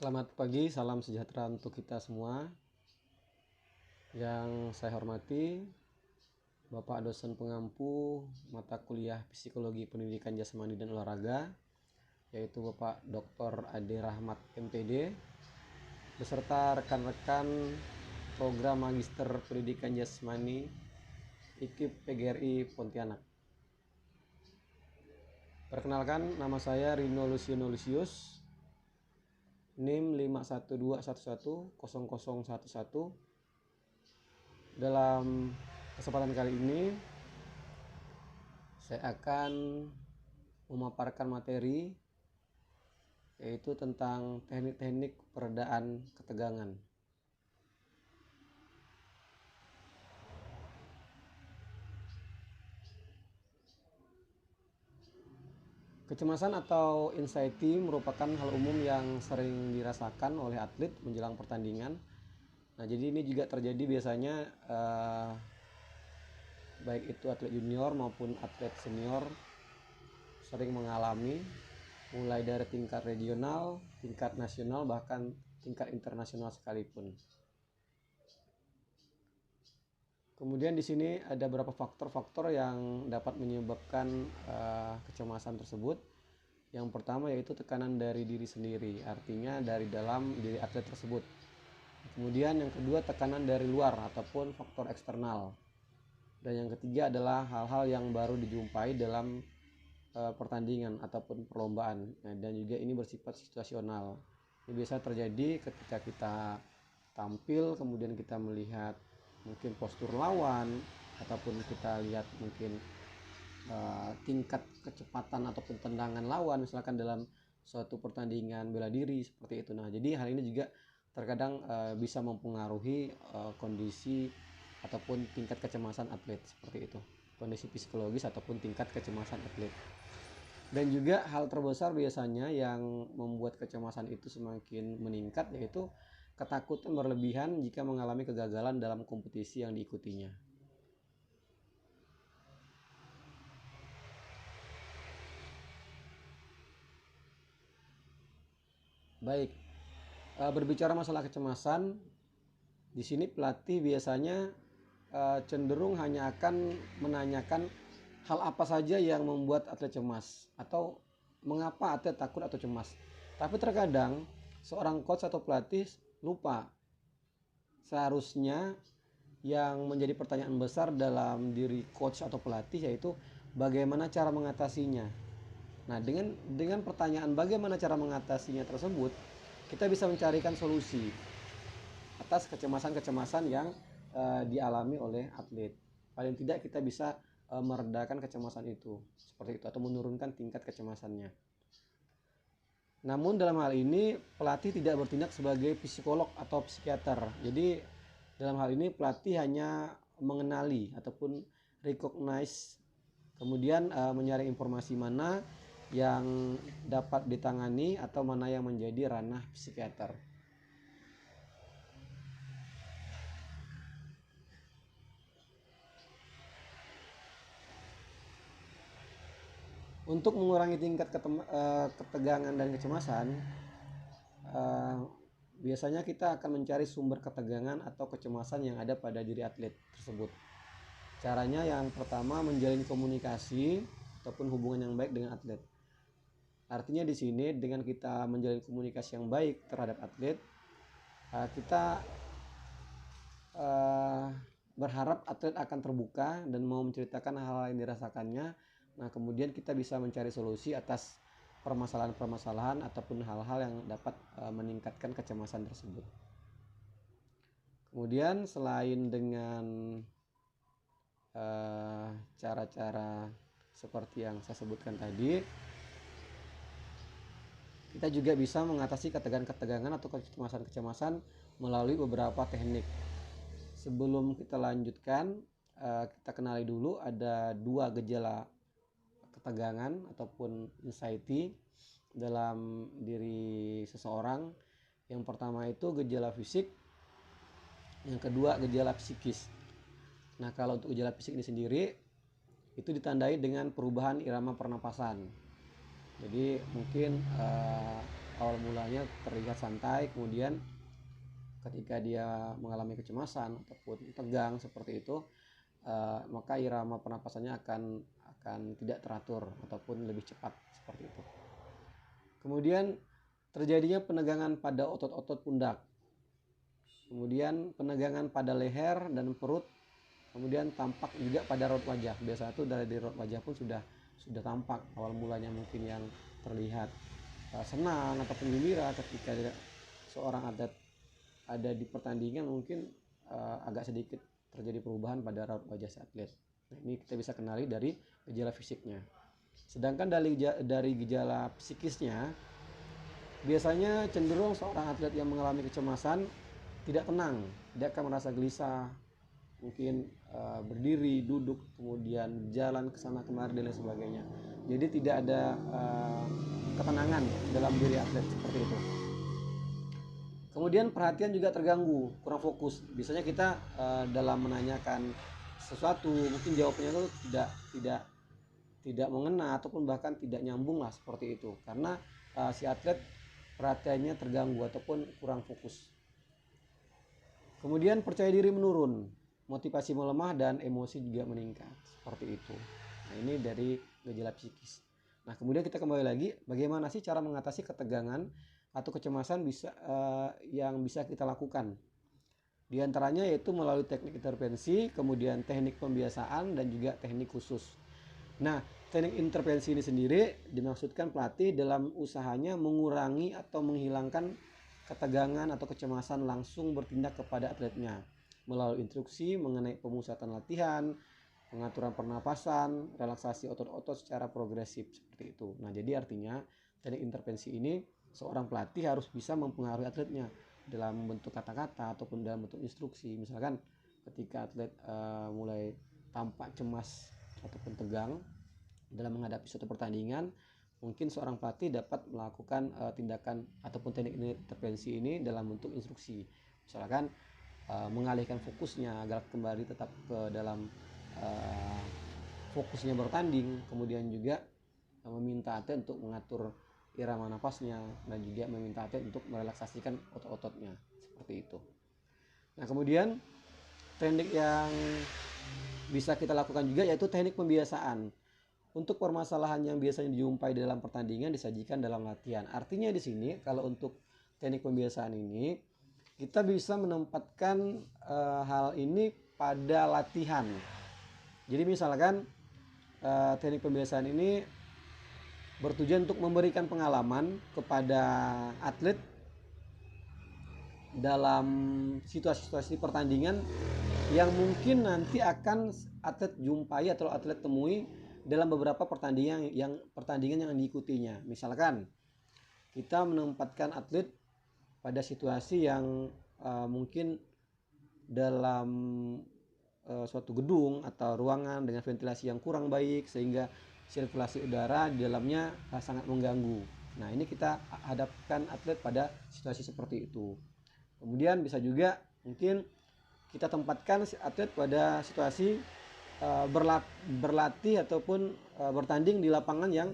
Selamat pagi, salam sejahtera untuk kita semua. Yang saya hormati, Bapak dosen pengampu mata kuliah Psikologi Pendidikan Jasmani dan Olahraga, yaitu Bapak Dr. Ade Rahmat MPD, beserta rekan-rekan program Magister Pendidikan Jasmani IKIP PGRI Pontianak. Perkenalkan, nama saya Rino Luciano Lucius, NIM 512110011. Dalam kesempatan kali ini saya akan memaparkan materi yaitu tentang teknik-teknik peredaan ketegangan. Kecemasan atau anxiety merupakan hal umum yang sering dirasakan oleh atlet menjelang pertandingan. Nah, jadi ini juga terjadi biasanya baik itu atlet junior maupun atlet senior sering mengalami, mulai dari tingkat regional, tingkat nasional, bahkan tingkat internasional sekalipun. Kemudian di sini ada beberapa faktor-faktor yang dapat menyebabkan kecemasan tersebut. Yang pertama yaitu tekanan dari diri sendiri, artinya dari dalam diri atlet tersebut. Kemudian yang kedua tekanan dari luar ataupun faktor eksternal. Dan yang ketiga adalah hal-hal yang baru dijumpai dalam pertandingan ataupun perlombaan. Nah, dan juga ini bersifat situasional. Ini biasa terjadi ketika kita tampil, kemudian kita melihat mungkin postur lawan, ataupun kita lihat mungkin tingkat kecepatan ataupun tendangan lawan, misalkan dalam suatu pertandingan bela diri seperti itu. Nah, jadi hal ini juga terkadang bisa mempengaruhi kondisi ataupun tingkat kecemasan atlet seperti itu, kondisi psikologis ataupun tingkat kecemasan atlet. Dan juga hal terbesar biasanya yang membuat kecemasan itu semakin meningkat yaitu ketakutan berlebihan jika mengalami kegagalan dalam kompetisi yang diikutinya. Baik, berbicara masalah kecemasan, di sini pelatih biasanya cenderung hanya akan menanyakan hal apa saja yang membuat atlet cemas atau mengapa atlet takut atau cemas. Tapi terkadang seorang coach atau pelatih lupa, seharusnya yang menjadi pertanyaan besar dalam diri coach atau pelatih yaitu bagaimana cara mengatasinya. Nah, dengan pertanyaan bagaimana cara mengatasinya tersebut, kita bisa mencarikan solusi atas kecemasan-kecemasan yang dialami oleh atlet. Paling tidak kita bisa meredakan kecemasan itu seperti itu atau menurunkan tingkat kecemasannya. Namun dalam hal ini pelatih tidak bertindak sebagai psikolog atau psikiater. Jadi dalam hal ini pelatih hanya mengenali ataupun recognize, kemudian mencari informasi mana yang dapat ditangani atau mana yang menjadi ranah psikiater. Untuk mengurangi tingkat ketegangan dan kecemasan, biasanya kita akan mencari sumber ketegangan atau kecemasan yang ada pada diri atlet tersebut. Caranya yang pertama menjalin komunikasi ataupun hubungan yang baik dengan atlet. Artinya di sini dengan kita menjalin komunikasi yang baik terhadap atlet, kita berharap atlet akan terbuka dan mau menceritakan hal-hal yang dirasakannya. Nah, kemudian kita bisa mencari solusi atas permasalahan-permasalahan ataupun hal-hal yang dapat meningkatkan kecemasan tersebut. Kemudian selain dengan cara-cara seperti yang saya sebutkan tadi, kita juga bisa mengatasi ketegangan-ketegangan atau kecemasan-kecemasan melalui beberapa teknik. Sebelum kita lanjutkan, kita kenali dulu ada dua gejala ketegangan ataupun anxiety dalam diri seseorang. Yang pertama itu gejala fisik, yang kedua gejala psikis. Nah, kalau untuk gejala fisik ini sendiri itu ditandai dengan perubahan irama pernapasan. Jadi mungkin awal mulanya terlihat santai, kemudian ketika dia mengalami kecemasan ataupun tegang seperti itu, maka irama pernapasannya akan tidak teratur ataupun lebih cepat seperti itu. Kemudian terjadinya penegangan pada otot-otot pundak, kemudian penegangan pada leher dan perut, kemudian tampak juga pada raut wajah. Biasa itu dari raut wajah pun sudah tampak awal mulanya mungkin yang terlihat senang ataupun gembira ketika seorang atlet ada di pertandingan, mungkin agak sedikit terjadi perubahan pada raut wajah si atlet. Nah, ini kita bisa kenali dari gejala fisiknya. Sedangkan dari gejala psikisnya, biasanya cenderung seorang atlet yang mengalami kecemasan tidak tenang, dia akan merasa gelisah, mungkin berdiri, duduk, kemudian jalan ke sana kemari dan lain sebagainya. Jadi tidak ada ketenangan dalam diri atlet seperti itu. Kemudian perhatian juga terganggu, kurang fokus. Biasanya kita dalam menanyakan sesuatu, mungkin jawabannya itu tidak mengena ataupun bahkan tidak nyambung lah seperti itu, karena si atlet perhatiannya terganggu ataupun kurang fokus. Kemudian percaya diri menurun, motivasi melemah, dan emosi juga meningkat seperti itu. Nah, ini dari gejala psikis. Nah, kemudian kita kembali lagi, bagaimana sih cara mengatasi ketegangan atau kecemasan yang bisa kita lakukan? Di antaranya yaitu melalui teknik intervensi, kemudian teknik pembiasaan, dan juga teknik khusus. Nah, teknik intervensi ini sendiri dimaksudkan pelatih dalam usahanya mengurangi atau menghilangkan ketegangan atau kecemasan, langsung bertindak kepada atletnya melalui instruksi mengenai pemusatan latihan, pengaturan pernapasan, relaksasi otot-otot secara progresif seperti itu. Nah, jadi artinya teknik intervensi ini seorang pelatih harus bisa mempengaruhi atletnya dalam bentuk kata-kata ataupun dalam bentuk instruksi. Misalkan ketika atlet mulai tampak cemas ataupun tegang dalam menghadapi suatu pertandingan, mungkin seorang pelatih dapat melakukan tindakan ataupun teknik intervensi ini dalam bentuk instruksi. Misalkan mengalihkan fokusnya agar kembali tetap ke dalam fokusnya bertanding, kemudian juga meminta atlet untuk mengatur irama nafasnya dan juga meminta atlet untuk merelaksasikan otot-ototnya seperti itu. Nah, kemudian teknik yang bisa kita lakukan juga yaitu teknik pembiasaan. Untuk permasalahan yang biasanya dijumpai dalam pertandingan disajikan dalam latihan. Artinya di sini kalau untuk teknik pembiasaan ini kita bisa menempatkan hal ini pada latihan. Jadi misalkan teknik pembiasaan ini bertujuan untuk memberikan pengalaman kepada atlet dalam situasi-situasi pertandingan yang mungkin nanti akan atlet jumpai atau atlet temui dalam beberapa pertandingan yang diikutinya. Misalkan kita menempatkan atlet pada situasi yang mungkin dalam suatu gedung atau ruangan dengan ventilasi yang kurang baik sehingga sirkulasi udara di dalamnya sangat mengganggu. Nah, ini kita hadapkan atlet pada situasi seperti itu. Kemudian bisa juga mungkin kita tempatkan atlet pada situasi berlatih ataupun bertanding di lapangan yang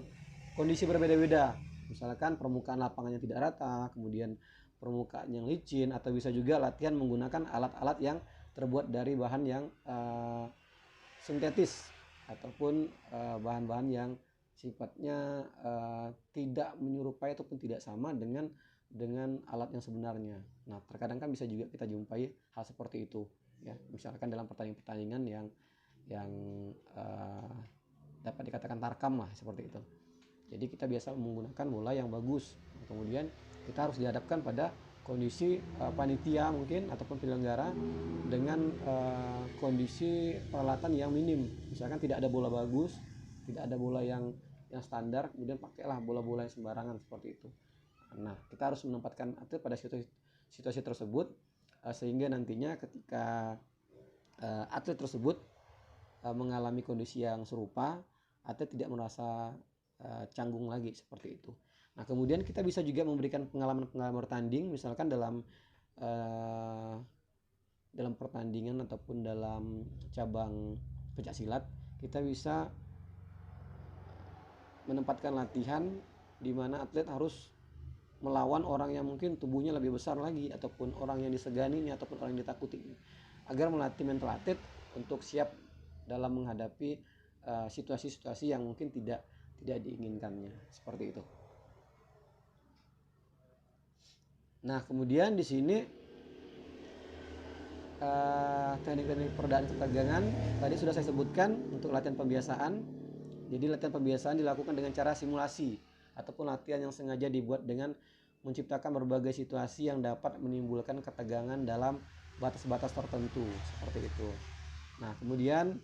kondisi berbeda-beda. Misalkan permukaan lapangannya tidak rata, kemudian permukaan yang licin, atau bisa juga latihan menggunakan alat-alat yang terbuat dari bahan yang sintetis ataupun bahan-bahan yang sifatnya tidak menyerupai ataupun tidak sama dengan alat yang sebenarnya. Nah, terkadang kan bisa juga kita jumpai hal seperti itu, ya. Misalkan dalam pertandingan yang dapat dikatakan tarkam lah seperti itu. Jadi kita biasa menggunakan bola yang bagus. Kemudian kita harus dihadapkan pada kondisi panitia mungkin ataupun penyelenggara dengan kondisi peralatan yang minim. Misalkan tidak ada bola bagus, tidak ada bola yang standar, kemudian pakailah bola-bola yang sembarangan seperti itu. Nah, kita harus menempatkan atlet pada situasi tersebut sehingga nantinya ketika atlet tersebut mengalami kondisi yang serupa, atlet tidak merasa canggung lagi seperti itu. Nah, kemudian kita bisa juga memberikan pengalaman-pengalaman bertanding, misalkan dalam pertandingan ataupun dalam cabang pencaksilat, kita bisa menempatkan latihan di mana atlet harus melawan orang yang mungkin tubuhnya lebih besar lagi, ataupun orang yang diseganinya, ataupun orang yang ditakuti, agar melatih mental atlet untuk siap dalam menghadapi situasi-situasi yang mungkin tidak diinginkannya, seperti itu. Nah, kemudian di sini teknik-teknik peredaan ketegangan tadi sudah saya sebutkan untuk latihan pembiasaan. Jadi latihan pembiasaan dilakukan dengan cara simulasi ataupun latihan yang sengaja dibuat dengan menciptakan berbagai situasi yang dapat menimbulkan ketegangan dalam batas-batas tertentu, seperti itu. Nah, kemudian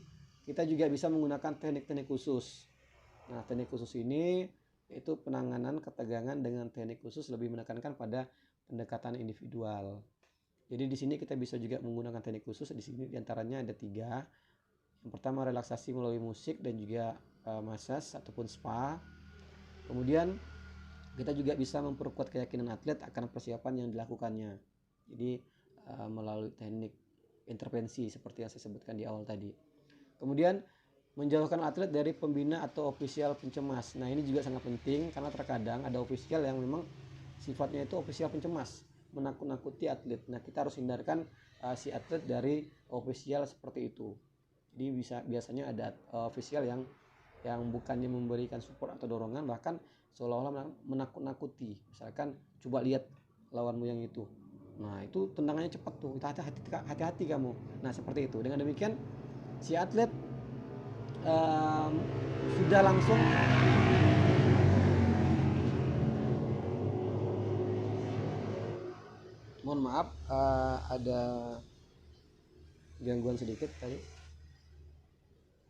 kita juga bisa menggunakan teknik-teknik khusus. Nah, teknik khusus ini yaitu penanganan ketegangan dengan teknik khusus lebih menekankan pada pendekatan individual. Jadi di sini kita bisa juga menggunakan teknik khusus. Di sini diantaranya ada 3. Yang pertama relaksasi melalui musik dan juga massage ataupun spa. Kemudian kita juga bisa memperkuat keyakinan atlet akan persiapan yang dilakukannya. Jadi melalui teknik intervensi seperti yang saya sebutkan di awal tadi. Kemudian menjauhkan atlet dari pembina atau ofisial pencemas. Nah, ini juga sangat penting karena terkadang ada ofisial yang memang sifatnya itu ofisial pencemas, menakut-nakuti atlet. Nah, kita harus hindarkan si atlet dari ofisial seperti itu. Jadi biasanya ada ofisial yang bukannya memberikan support atau dorongan, bahkan seolah-olah menakut-nakuti. Misalkan, coba lihat lawanmu yang itu. Nah, itu tendangannya cepat tuh, hati-hati kamu. Nah, seperti itu. Dengan demikian si atlet sudah langsung mohon maaf, ada gangguan sedikit tadi.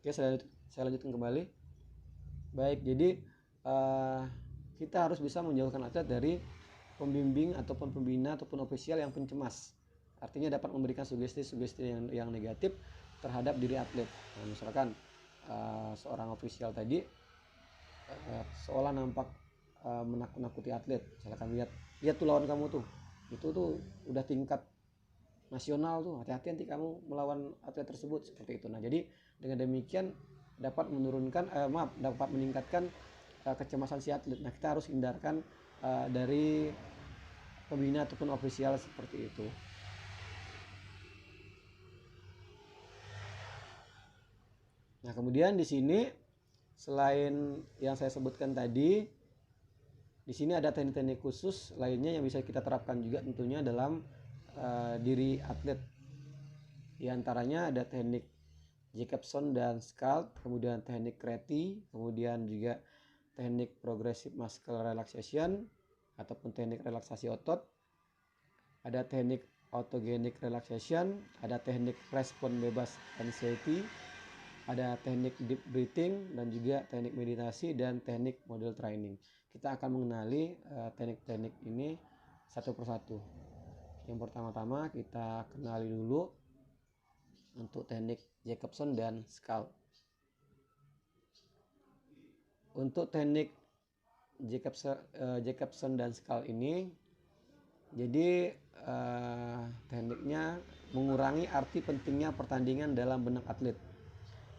Oke, saya lanjutkan kembali. Baik, jadi kita harus bisa menjauhkan atlet dari pembimbing ataupun pembina ataupun ofisial yang pencemas. Artinya dapat memberikan sugesti-sugesti yang negatif terhadap diri atlet. Nah, misalkan seorang ofisial tadi seolah nampak menakut-nakuti atlet. Misalkan lihat tuh lawan kamu tuh, itu tuh udah tingkat nasional tuh, hati-hati nanti kamu melawan atlet tersebut, seperti itu. Nah, jadi dengan demikian dapat meningkatkan kecemasan si atlet. Nah, kita harus hindarkan dari pembina ataupun ofisial seperti itu. Nah, kemudian di sini selain yang saya sebutkan tadi, di sini ada teknik-teknik khusus lainnya yang bisa kita terapkan juga tentunya dalam diri atlet. Di antaranya ada teknik Jacobson dan Scalp, kemudian teknik Creti, kemudian juga teknik Progressive Muscle Relaxation ataupun teknik relaksasi otot. Ada teknik Autogenic Relaxation, ada teknik respon bebas anxiety, ada teknik deep breathing, dan juga teknik meditasi dan teknik model training. Kita akan mengenali teknik-teknik ini satu persatu. Yang pertama-tama kita kenali dulu untuk teknik Jacobson dan Scalp. Untuk teknik Jacobson dan Scalp ini, jadi tekniknya mengurangi arti pentingnya pertandingan dalam benak atlet.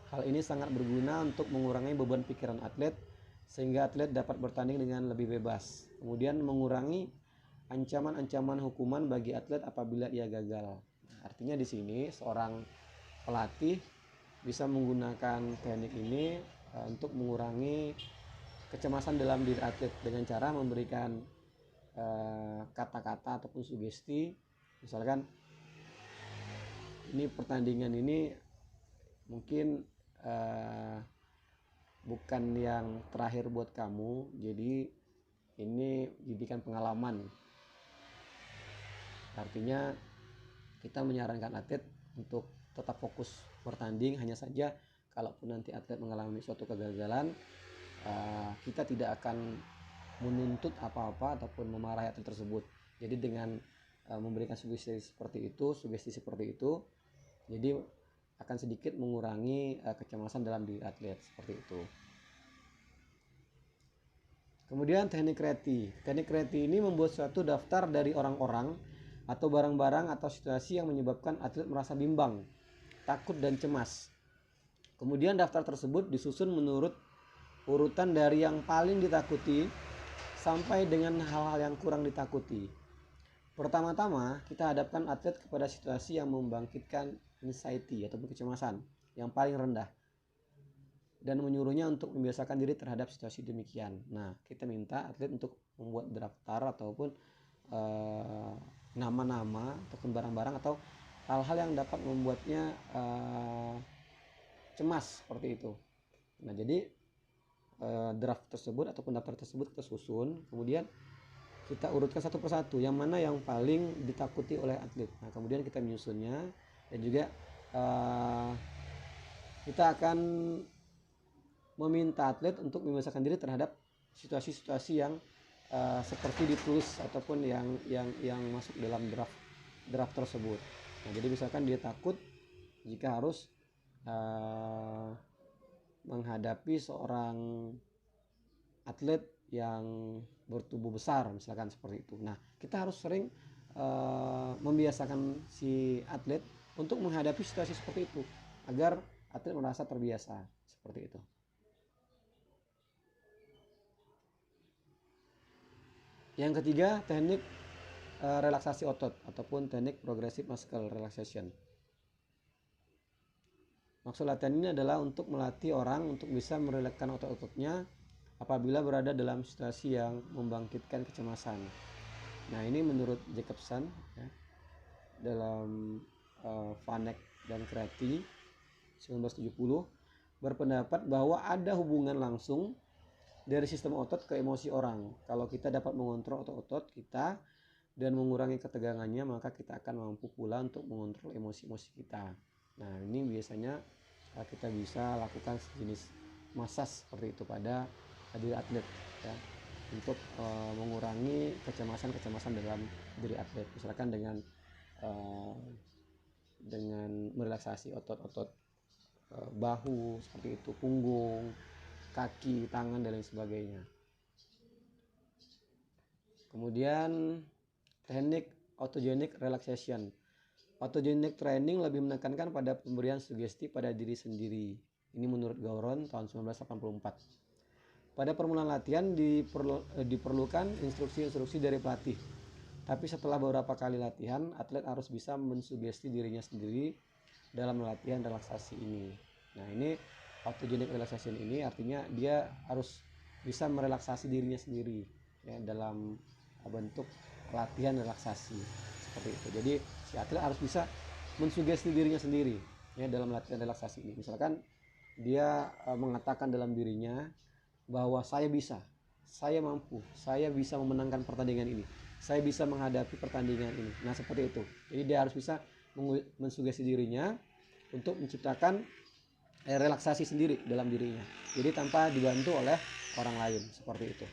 Hal ini sangat berguna untuk mengurangi beban pikiran atlet sehingga atlet dapat bertanding dengan lebih bebas. Kemudian mengurangi ancaman-ancaman hukuman bagi atlet apabila ia gagal. Artinya di sini seorang pelatih bisa menggunakan teknik ini untuk mengurangi kecemasan dalam diri atlet dengan cara memberikan kata-kata ataupun sugesti. Misalkan, ini pertandingan ini mungkin bukan yang terakhir buat kamu, jadi ini jadikan pengalaman. Artinya kita menyarankan atlet untuk tetap fokus bertanding, hanya saja kalaupun nanti atlet mengalami suatu kegagalan, kita tidak akan menuntut apa-apa ataupun memarahi atlet tersebut. Jadi dengan memberikan sugesti seperti itu, jadi akan sedikit mengurangi kecemasan dalam diri atlet, seperti itu. Kemudian teknik Creti. Teknik Creti ini membuat suatu daftar dari orang-orang atau barang-barang atau situasi yang menyebabkan atlet merasa bimbang, takut, dan cemas. Kemudian daftar tersebut disusun menurut urutan dari yang paling ditakuti sampai dengan hal-hal yang kurang ditakuti. Pertama-tama, kita hadapkan atlet kepada situasi yang membangkitkan anxiety ataupun kecemasan yang paling rendah dan menyuruhnya untuk membiasakan diri terhadap situasi demikian. Nah, kita minta atlet untuk membuat daftar ataupun nama-nama ataupun barang-barang atau hal-hal yang dapat membuatnya cemas seperti itu. Nah, jadi draft tersebut ataupun daftar tersebut kita susun, kemudian kita urutkan satu persatu yang mana yang paling ditakuti oleh atlet. Nah, kemudian kita menyusunnya dan juga kita akan meminta atlet untuk membiasakan diri terhadap situasi-situasi yang seperti ditulis ataupun yang masuk dalam draft tersebut. Nah, jadi misalkan dia takut jika harus menghadapi seorang atlet yang bertubuh besar, misalkan seperti itu. Nah, kita harus sering membiasakan si atlet untuk menghadapi situasi seperti itu agar atlet merasa terbiasa seperti itu. Yang ketiga, teknik relaksasi otot ataupun teknik progressive muscle relaxation. Maksud latihan ini adalah untuk melatih orang untuk bisa merilekskan otot-ototnya apabila berada dalam situasi yang membangkitkan kecemasan. Nah, ini menurut Jacobson ya, dalam Vanek dan Crati 1970 berpendapat bahwa ada hubungan langsung dari sistem otot ke emosi orang. Kalau kita dapat mengontrol otot-otot kita dan mengurangi ketegangannya, maka kita akan mampu pula untuk mengontrol emosi-emosi kita. Nah, ini biasanya kita bisa lakukan sejenis massage seperti itu pada diri atlet ya, untuk mengurangi kecemasan dalam diri atlet, misalkan dengan merelaksasi otot-otot bahu seperti itu, punggung, kaki, tangan dan lain sebagainya. Kemudian teknik autogenic relaxation. Autogenic training lebih menekankan pada pemberian sugesti pada diri sendiri. Ini menurut Gowron tahun 1984. Pada permulaan latihan diperlukan instruksi-instruksi dari pelatih. Tapi setelah beberapa kali latihan, atlet harus bisa mensugesti dirinya sendiri dalam latihan relaksasi ini. Nah, ini autogenic relaxation ini artinya dia harus bisa merelaksasi dirinya sendiri ya, dalam bentuk latihan relaksasi seperti itu. Jadi si atlet harus bisa mensugesti dirinya sendiri ya dalam latihan relaksasi ini. Misalkan dia mengatakan dalam dirinya bahwa saya bisa, saya mampu, saya bisa memenangkan pertandingan ini, saya bisa menghadapi pertandingan ini. Nah, seperti itu. Jadi dia harus bisa mensugesti dirinya untuk menciptakan relaksasi sendiri dalam dirinya. Jadi tanpa dibantu oleh orang lain seperti itu.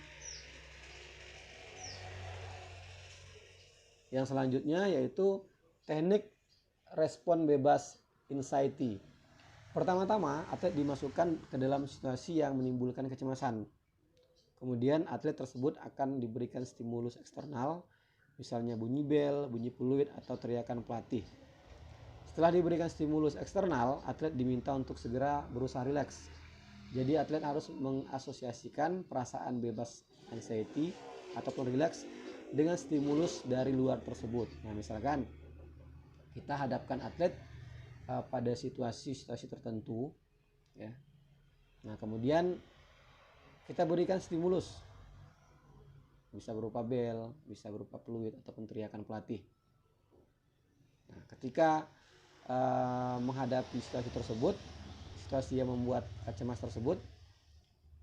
Yang selanjutnya yaitu teknik respon bebas anxiety. Pertama-tama, atlet dimasukkan ke dalam situasi yang menimbulkan kecemasan. Kemudian atlet tersebut akan diberikan stimulus eksternal, misalnya bunyi bel, bunyi peluit, atau teriakan pelatih. Setelah diberikan stimulus eksternal, atlet diminta untuk segera berusaha rileks. Jadi atlet harus mengasosiasikan perasaan bebas anxiety ataupun rileks dengan stimulus dari luar tersebut. Nah, misalkan kita hadapkan atlet pada situasi-situasi tertentu ya. Nah, kemudian kita berikan stimulus, bisa berupa bel, bisa berupa peluit ataupun teriakan pelatih. Nah, ketika menghadapi situasi tersebut, situasi yang membuat cemas tersebut,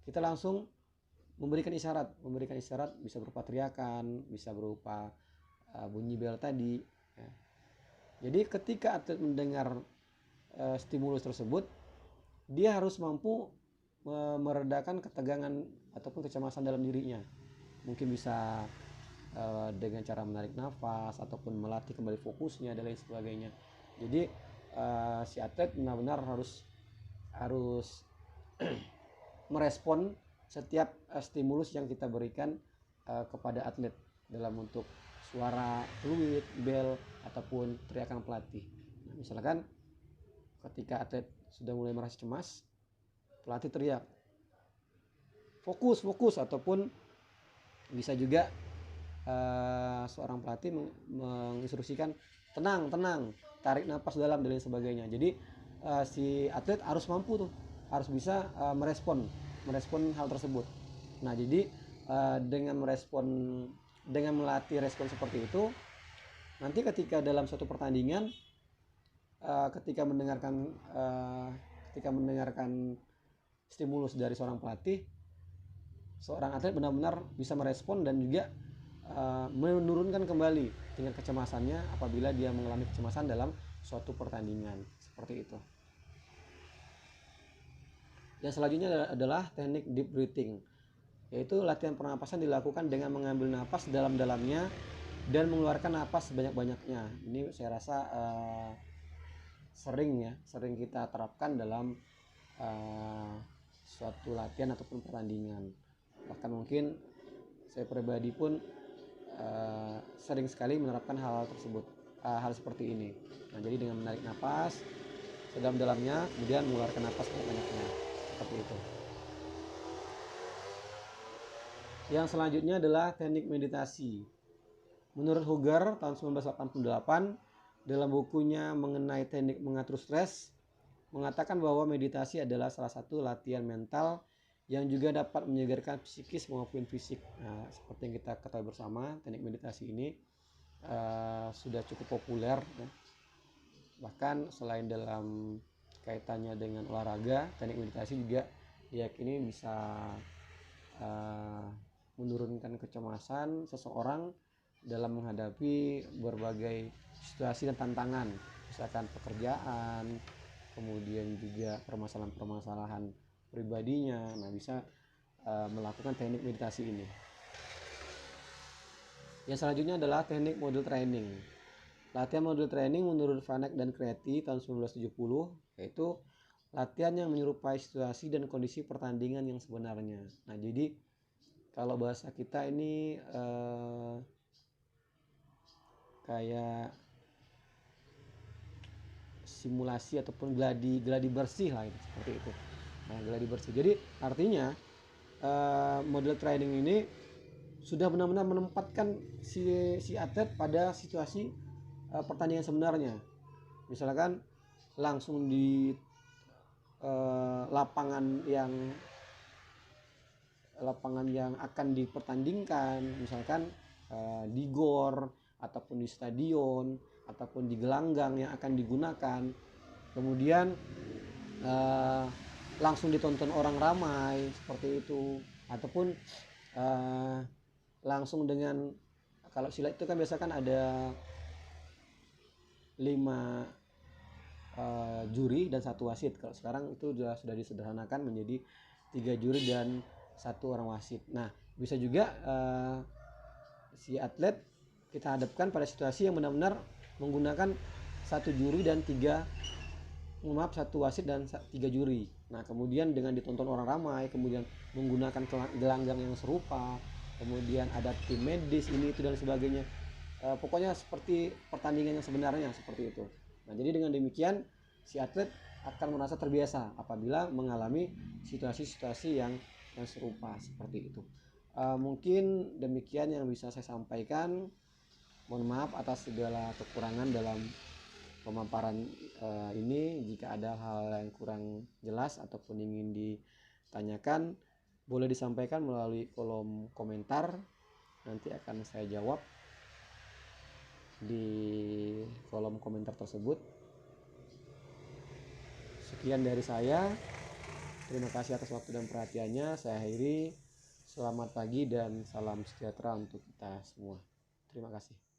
kita langsung memberikan isyarat bisa berupa teriakan, bisa berupa bunyi bel tadi ya. Jadi ketika atlet mendengar stimulus tersebut, dia harus mampu meredakan ketegangan ataupun kecemasan dalam dirinya. Mungkin bisa dengan cara menarik nafas ataupun melatih kembali fokusnya dan lain sebagainya. Jadi si atlet benar-benar harus merespon setiap stimulus yang kita berikan kepada atlet dalam bentuk suara, fluid, bel, ataupun teriakan pelatih. Nah, misalkan ketika atlet sudah mulai merasa cemas, pelatih teriak, fokus, ataupun Bisa juga seorang pelatih menginstruksikan tenang, tarik nafas dalam dan lain sebagainya. Jadi si atlet harus mampu tuh, harus bisa merespon hal tersebut. Nah, jadi dengan melatih respon seperti itu, nanti ketika dalam suatu pertandingan, ketika mendengarkan stimulus dari seorang pelatih, seorang atlet benar-benar bisa merespon dan juga menurunkan kembali tingkat kecemasannya apabila dia mengalami kecemasan dalam suatu pertandingan, seperti itu. Yang selanjutnya adalah teknik deep breathing, yaitu latihan pernapasan dilakukan dengan mengambil napas dalam-dalamnya dan mengeluarkan napas sebanyak-banyaknya. Ini saya rasa sering kita terapkan dalam suatu latihan ataupun pertandingan. Bahkan mungkin saya pribadi pun sering sekali menerapkan hal tersebut, hal seperti ini. Nah, jadi dengan menarik napas sedalam-dalamnya, kemudian mengeluarkan napas banyak-banyaknya, seperti itu. Yang selanjutnya adalah teknik meditasi. Menurut Huger tahun 1988 dalam bukunya mengenai teknik mengatur stres, mengatakan bahwa meditasi adalah salah satu latihan mental yang juga dapat menyegarkan psikis maupun fisik. Nah, seperti yang kita ketahui bersama, teknik meditasi ini sudah cukup populer ya. Bahkan selain dalam kaitannya dengan olahraga, teknik meditasi juga diyakini bisa menurunkan kecemasan seseorang dalam menghadapi berbagai situasi dan tantangan, misalkan pekerjaan, kemudian juga permasalahan-permasalahan pribadinya. Nah, bisa melakukan teknik meditasi ini. Yang selanjutnya adalah teknik model training. Latihan model training menurut Vanek dan Kreti tahun 1970, yaitu latihan yang menyerupai situasi dan kondisi pertandingan yang sebenarnya. Nah, jadi kalau bahasa kita ini kayak simulasi ataupun gladi bersih lah, seperti itu. Nah, gladi bersih. Jadi artinya model training ini sudah benar-benar menempatkan si atlet pada situasi pertandingan sebenarnya. Misalkan langsung di lapangan yang akan dipertandingkan, misalkan di gor ataupun di stadion ataupun di gelanggang yang akan digunakan, kemudian langsung ditonton orang ramai seperti itu, ataupun langsung dengan, kalau silat itu kan biasa kan ada 5 juri dan 1 wasit. Kalau sekarang itu sudah disederhanakan menjadi 3 juri dan 1 orang wasit. Nah, bisa juga si atlet kita hadapkan pada situasi yang benar-benar menggunakan 1 juri dan 1 wasit dan 3 juri. Nah, kemudian dengan ditonton orang ramai, kemudian menggunakan gelanggang yang serupa, kemudian ada tim medis ini itu dan sebagainya. Pokoknya seperti pertandingan yang sebenarnya, seperti itu. Nah, jadi dengan demikian si atlet akan merasa terbiasa apabila mengalami situasi-situasi yang serupa seperti itu. Mungkin demikian yang bisa saya sampaikan. Mohon maaf atas segala kekurangan dalam pemaparan ini. Jika ada hal yang kurang jelas ataupun ingin ditanyakan, boleh disampaikan melalui kolom komentar. Nanti akan saya jawab di kolom komentar tersebut. Sekian dari saya. Terima kasih atas waktu dan perhatiannya. Saya akhiri. Selamat pagi dan salam sejahtera untuk kita semua. Terima kasih.